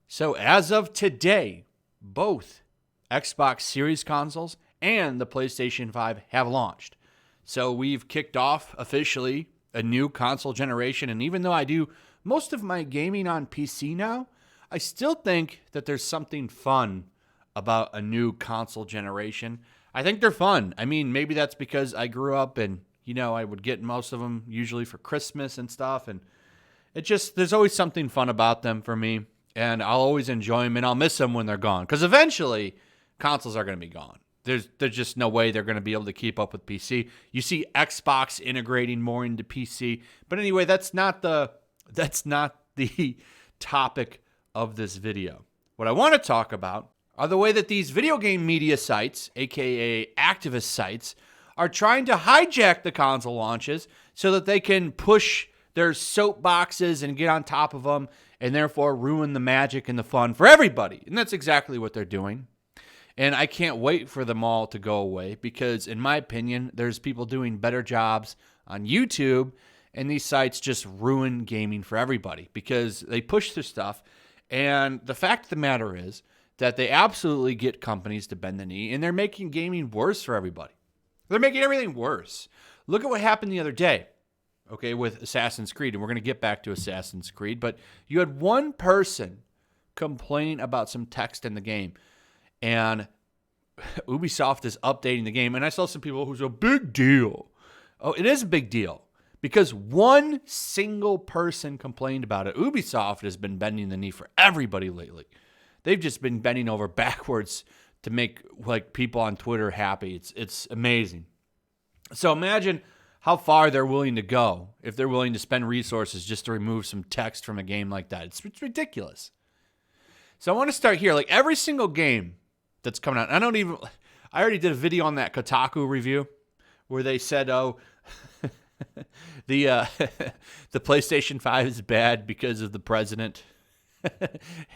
So as of today, both Xbox Series consoles and the PlayStation 5 have launched. So we've kicked off officially a new console generation. And even though I do most of my gaming on PC now, I still think that there's something fun about a new console generation. I think they're fun. I mean, maybe that's because I grew up and, I would get most of them usually for Christmas and stuff. And there's always something fun about them for me. And I'll always enjoy them and I'll miss them when they're gone. Because eventually, consoles are going to be gone. There's just no way they're going to be able to keep up with PC. You see Xbox integrating more into PC. But anyway, that's not the topic of this video. What I want to talk about are the way that these video game media sites, aka activist sites, are trying to hijack the console launches so that they can push their soapboxes and get on top of them and therefore ruin the magic and the fun for everybody. And that's exactly what they're doing. And I can't wait for them all to go away because, in my opinion, there's people doing better jobs on YouTube, and these sites just ruin gaming for everybody because they push their stuff. And the fact of the matter is that they absolutely get companies to bend the knee, and they're making gaming worse for everybody. They're making everything worse. Look at what happened the other day, okay, with Assassin's Creed. And we're going to get back to Assassin's Creed. But you had one person complain about some text in the game. And Ubisoft is updating the game. And I saw some people who said, big deal. Oh, it is a big deal. Because one single person complained about it. Ubisoft has been bending the knee for everybody lately. They've just been bending over backwards to make people on Twitter happy. It's amazing. So imagine how far they're willing to go if they're willing to spend resources just to remove some text from a game like that. It's ridiculous. So I want to start here. Like every single game that's coming out, I already did a video on that Kotaku review where they said, the PlayStation 5 is bad because of the president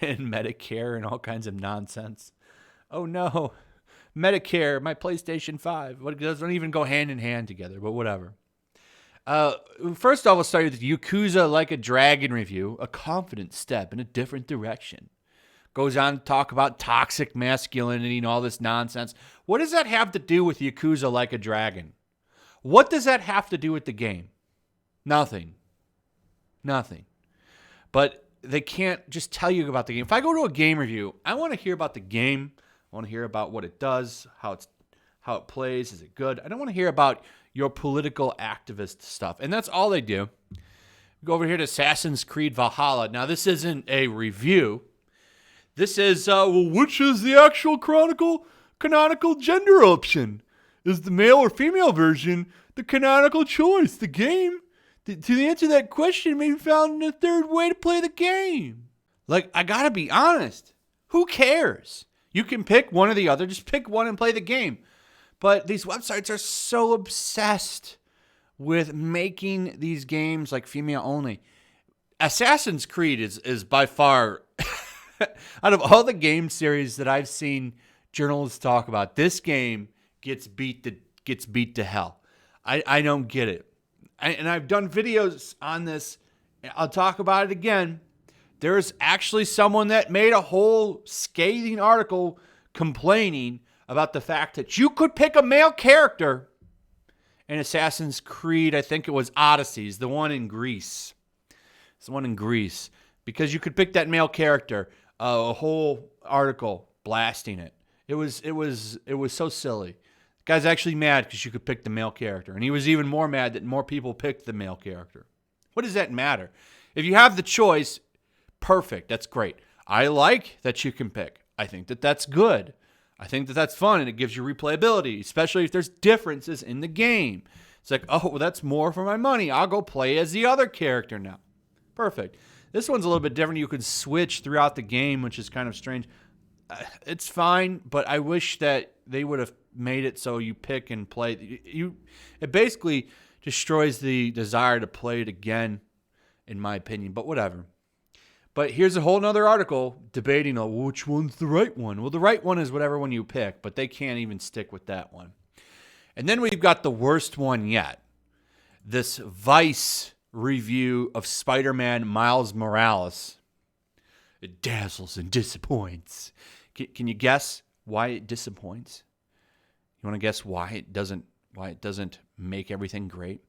and Medicare and all kinds of nonsense. Oh no, Medicare, my PlayStation 5. What doesn't even go hand in hand together, but whatever. First off, we'll start with Yakuza Like a Dragon review, a confident step in a different direction. Goes on to talk about toxic masculinity and all this nonsense. What does that have to do with Yakuza Like a Dragon? What does that have to do with the game? Nothing. But they can't just tell you about the game. If I go to a game review, I want to hear about the game. I want to hear about what it does, how it plays, is it good? I don't want to hear about your political activist stuff. And that's all they do. We go over here to Assassin's Creed Valhalla. Now, this isn't a review. This is, which is the actual canonical gender option? Is the male or female version the canonical choice? The game, to answer that question, may be found in a third way to play the game. I gotta be honest. Who cares? You can pick one or the other. Just pick one and play the game. But these websites are so obsessed with making these games female only. Assassin's Creed is by far, out of all the game series that I've seen journalists talk about, this game gets beat to hell. I don't get it. And I've done videos on this. I'll talk about it again. There's actually someone that made a whole scathing article complaining about the fact that you could pick a male character in Assassin's Creed. I think it was Odyssey, the one in Greece. It's the one in Greece. Because you could pick that male character. A whole article blasting it. It was so silly. The guy's actually mad because you could pick the male character. And he was even more mad that more people picked the male character. What does that matter? If you have the choice, perfect. That's great. I like that you can pick. I think that that's good. I think that that's fun and it gives you replayability, especially if there's differences in the game. It's like, oh, well, that's more for my money. I'll go play as the other character now. Perfect. This one's a little bit different. You can switch throughout the game, which is kind of strange. It's fine, but I wish that they would have made it so you pick and play. It basically destroys the desire to play it again, in my opinion, but whatever. But here's a whole nother article debating which one's the right one. Well, the right one is whatever one you pick, but they can't even stick with that one. And then we've got the worst one yet. This Vice review of Spider-Man Miles Morales. It dazzles and disappoints. Can you guess why it disappoints? You want to guess why it doesn't make everything great?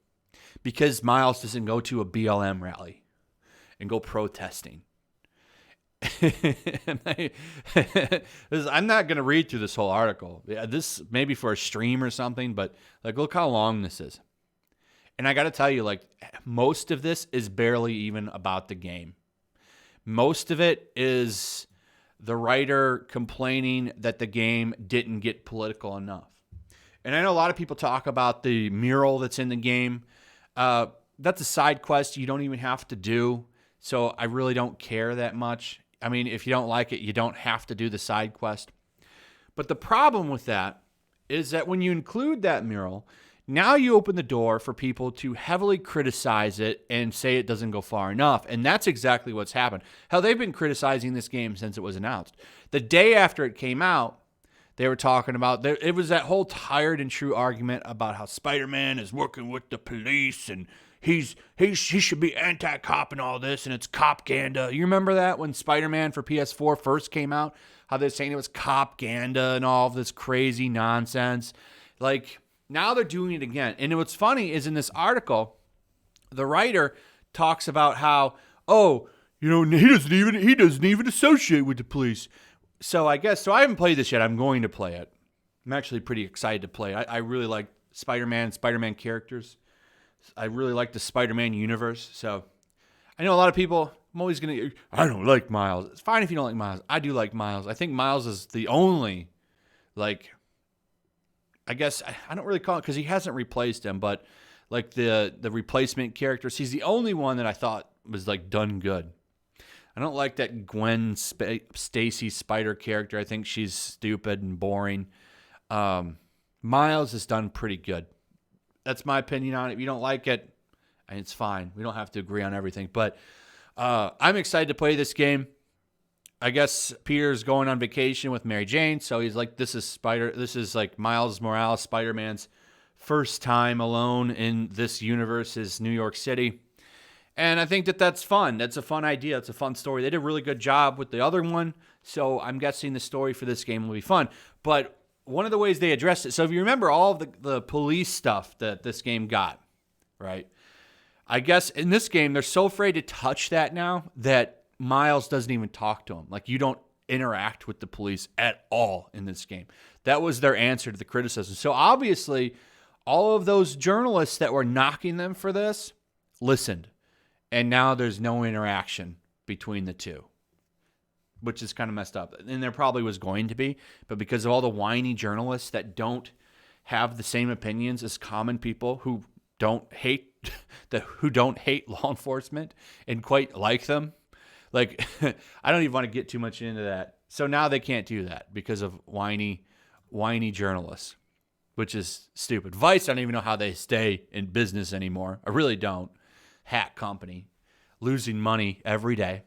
Because Miles doesn't go to a BLM rally and go protesting. I'm not going to read through this whole article. This maybe for a stream or something, but like, look how long this is. And I got to tell you, like, most of this is barely even about the game. Most of it is the writer complaining that the game didn't get political enough. And I know a lot of people talk about the mural that's in the game. That's a side quest you don't even have to do. So I really don't care that much. I mean, if you don't like it, you don't have to do the side quest. But the problem with that is that when you include that mural, now you open the door for people to heavily criticize it and say it doesn't go far enough. And that's exactly what's happened. Hell, they've been criticizing this game since it was announced. The day after it came out, they were talking about, it was that whole tired and true argument about how Spider-Man is working with the police and he should be anti-cop and all this, and it's cop-ganda. You remember that when Spider-Man for PS4 first came out? How they're saying it was cop-ganda and all of this crazy nonsense. Like, now they're doing it again. And what's funny is in this article, the writer talks about how, he doesn't even associate with the police. So I haven't played this yet. I'm going to play it. I'm actually pretty excited to play it. I really like Spider-Man characters. I really like the Spider-Man universe. So I know a lot of people, I don't like Miles. It's fine if you don't like Miles. I do like Miles. I think Miles is the only, I guess, I don't really call it because he hasn't replaced him, but like the replacement characters, he's the only one that I thought was like done good. I don't like that Gwen Stacy Spider character. I think she's stupid and boring. Miles is done pretty good. That's my opinion on it. If you don't like it, it's fine. We don't have to agree on everything. But I'm excited to play this game. I guess Peter's going on vacation with Mary Jane, so he's like, this is like Miles Morales, Spider-Man's first time alone in this universe is New York City. And I think that's fun. That's a fun idea. It's a fun story. They did a really good job with the other one, so I'm guessing the story for this game will be fun. But one of the ways they addressed it, so if you remember all of the police stuff that this game got, right? I guess in this game, they're so afraid to touch that now that Miles doesn't even talk to him. Like, you don't interact with the police at all in this game. That was their answer to the criticism. So obviously, all of those journalists that were knocking them for this listened. And now there's no interaction between the two, which is kind of messed up. And there probably was going to be, but because of all the whiny journalists that don't have the same opinions as common people who don't hate law enforcement and quite like them, like, I don't even want to get too much into that. So now they can't do that because of whiny journalists, which is stupid. Vice, I don't even know how they stay in business anymore. I really don't. Hack company, losing money every day.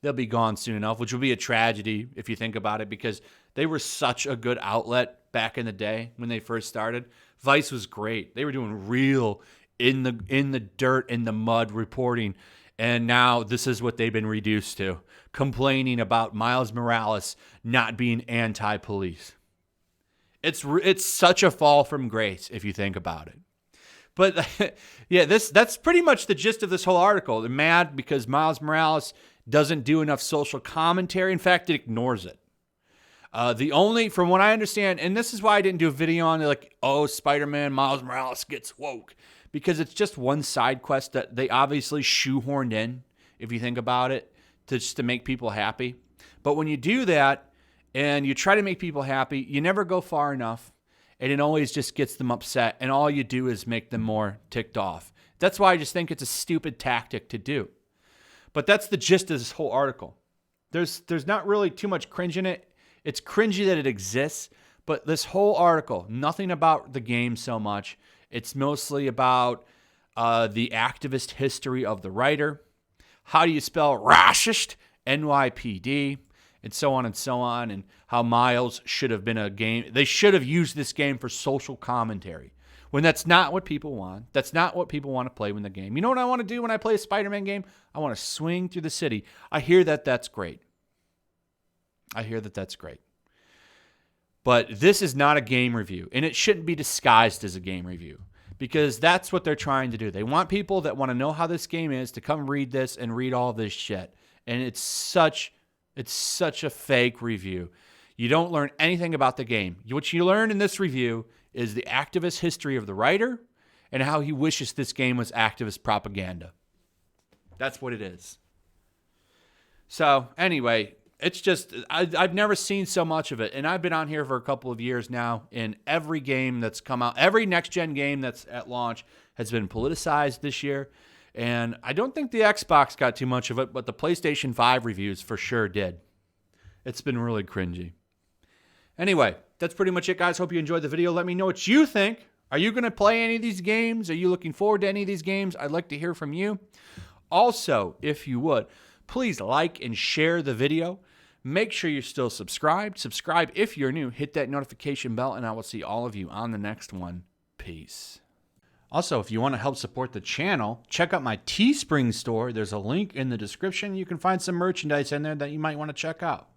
They'll be gone soon enough, which will be a tragedy if you think about it, because they were such a good outlet back in the day when they first started. Vice was great. They were doing real in the dirt, in the mud reporting, and now this is what they've been reduced to, complaining about Miles Morales not being anti-police. It's such a fall from grace if you think about it. But yeah, that's pretty much the gist of this whole article. They're mad because Miles Morales doesn't do enough social commentary. In fact, it ignores it. From what I understand, and this is why I didn't do a video on it, like, Spider-Man, Miles Morales gets woke. Because it's just one side quest that they obviously shoehorned in, if you think about it, just to make people happy. But when you do that and you try to make people happy, you never go far enough. And it always just gets them upset, and all you do is make them more ticked off. That's why I just think it's a stupid tactic to do. But that's the gist of this whole article. There's not really too much cringe in it. It's cringy that it exists, but this whole article, nothing about the game so much. It's mostly about the activist history of the writer. How do you spell racist? NYPD. And so on, and how Miles should have been a game. They should have used this game for social commentary, when that's not what people want. That's not what people want to play in the game. You know what I want to do when I play a Spider-Man game? I want to swing through the city. I hear that that's great. I hear that that's great. But this is not a game review, and it shouldn't be disguised as a game review because that's what they're trying to do. They want people that want to know how this game is to come read this and read all this shit. And it's such a fake review. You don't learn anything about the game. What you learn in this review is the activist history of the writer and how he wishes this game was activist propaganda. That's what it is. So anyway, it's just, I've never seen so much of it. And I've been on here for a couple of years now, and every game that's come out, every next-gen game that's at launch has been politicized this year. And I don't think the Xbox got too much of it, but the PlayStation 5 reviews for sure did. It's been really cringy. Anyway, that's pretty much it, guys. Hope you enjoyed the video. Let me know what you think. Are you going to play any of these games? Are you looking forward to any of these games? I'd like to hear from you. Also, if you would, please like and share the video. Make sure you're still subscribed. Subscribe if you're new. Hit that notification bell, and I will see all of you on the next one. Peace. Also, if you want to help support the channel, check out my Teespring store. There's a link in the description. You can find some merchandise in there that you might want to check out.